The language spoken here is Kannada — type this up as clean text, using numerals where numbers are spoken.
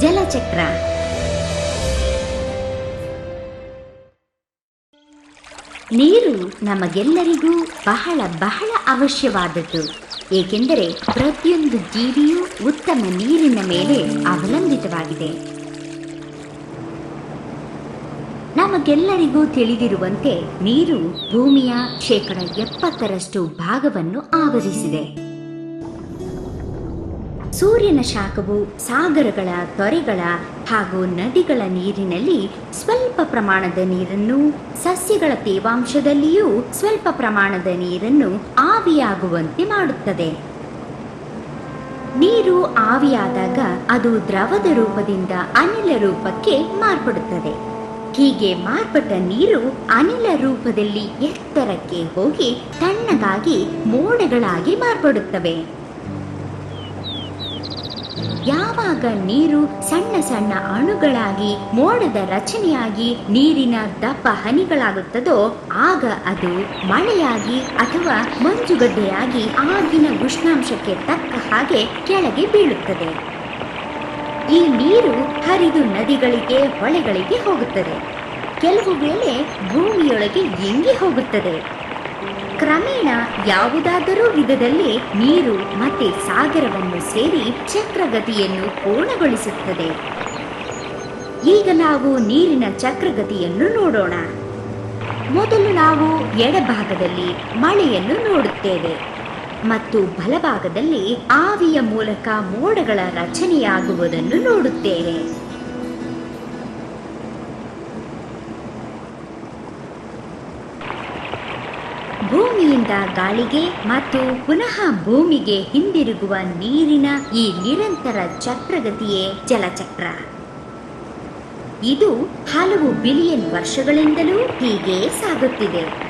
ಜಲಚಕ್ರ. ನೀರು ನಮಗೆಲ್ಲರಿಗೂ ಬಹಳ ಬಹಳ ಅವಶ್ಯವಾದದ್ದು. ಏಕೆಂದರೆ ಪ್ರತಿಯೊಂದು ಜೀವಿಯೂ ಉತ್ತಮ ನೀರಿನ ಮೇಲೆ ಅವಲಂಬಿತವಾಗಿದೆ. ನಮಗೆಲ್ಲರಿಗೂ ತಿಳಿದಿರುವಂತೆ ನೀರು ಭೂಮಿಯ 70% ಭಾಗವನ್ನು ಆವರಿಸಿದೆ. ಸೂರ್ಯನ ಶಾಖವು ಸಾಗರಗಳ, ತೊರೆಗಳ ಹಾಗೂ ನದಿಗಳ ನೀರಿನಲ್ಲಿ ಸ್ವಲ್ಪ ಪ್ರಮಾಣದ ನೀರನ್ನು, ಸಸ್ಯಗಳ ತೇವಾಂಶದಲ್ಲಿಯೂ ಸ್ವಲ್ಪ ಪ್ರಮಾಣದ ನೀರನ್ನು ಆವಿಯಾಗುವಂತೆ ಮಾಡುತ್ತದೆ. ನೀರು ಆವಿಯಾದಾಗ ಅದು ದ್ರವದ ರೂಪದಿಂದ ಅನಿಲ ರೂಪಕ್ಕೆ ಮಾರ್ಪಡುತ್ತದೆ. ಹೀಗೆ ಮಾರ್ಪಟ್ಟ ನೀರು ಅನಿಲ ರೂಪದಲ್ಲಿ ಎತ್ತರಕ್ಕೆ ಹೋಗಿ ತಣ್ಣಗಾಗಿ ಮೋಡಗಳಾಗಿ ಮಾರ್ಪಡುತ್ತವೆ. ಯಾವಾಗ ನೀರು ಸಣ್ಣ ಸಣ್ಣ ಅಣುಗಳಾಗಿ ಮೋಡದ ರಚನೆಯಾಗಿ ನೀರಿನ ದಪ್ಪ ಹನಿಗಳಾಗುತ್ತದೋ ಆಗ ಅದು ಮಳೆಯಾಗಿ ಅಥವಾ ಮಂಜುಗಡ್ಡೆಯಾಗಿ ಆಗಿನ ಉಷ್ಣಾಂಶಕ್ಕೆ ತಕ್ಕ ಹಾಗೆ ಕೆಳಗೆ ಬೀಳುತ್ತದೆ. ಈ ನೀರು ಹರಿದು ನದಿಗಳಿಗೆ, ಹೊಳೆಗಳಿಗೆ ಹೋಗುತ್ತದೆ. ಕೆಲವು ವೇಳೆ ಭೂಮಿಯೊಳಗೆ ಇಂಗಿ ಹೋಗುತ್ತದೆ. ಕ್ರಮೇಣ ಯಾವುದಾದರೂ ವಿಧದಲ್ಲಿ ನೀರು ಮತ್ತೆ ಸಾಗರವನ್ನು ಸೇರಿ ಚಕ್ರಗತಿಯನ್ನು ಪೂರ್ಣಗೊಳಿಸುತ್ತದೆ. ಈಗ ನಾವು ನೀರಿನ ಚಕ್ರಗತಿಯನ್ನು ನೋಡೋಣ. ಮೊದಲು ನಾವು ಎಡಭಾಗದಲ್ಲಿ ಮಳೆಯನ್ನು ನೋಡುತ್ತೇವೆ ಮತ್ತು ಬಲಭಾಗದಲ್ಲಿ ಆವಿಯ ಮೂಲಕ ಮೋಡಗಳ ರಚನೆಯಾಗುವುದನ್ನು ನೋಡುತ್ತೇವೆ. ಭೂಮಿಯಿಂದ ಗಾಳಿಗೆ ಮತ್ತು ಪುನಃ ಭೂಮಿಗೆ ಹಿಂದಿರುಗುವ ನೀರಿನ ಈ ನಿರಂತರ ಚಕ್ರಗತಿಯೇ ಜಲಚಕ್ರ. ಇದು ಹಲವು ಬಿಲಿಯನ್ ವರ್ಷಗಳಿಂದಲೂ ಹೀಗೆ ಸಾಗುತ್ತಿದೆ.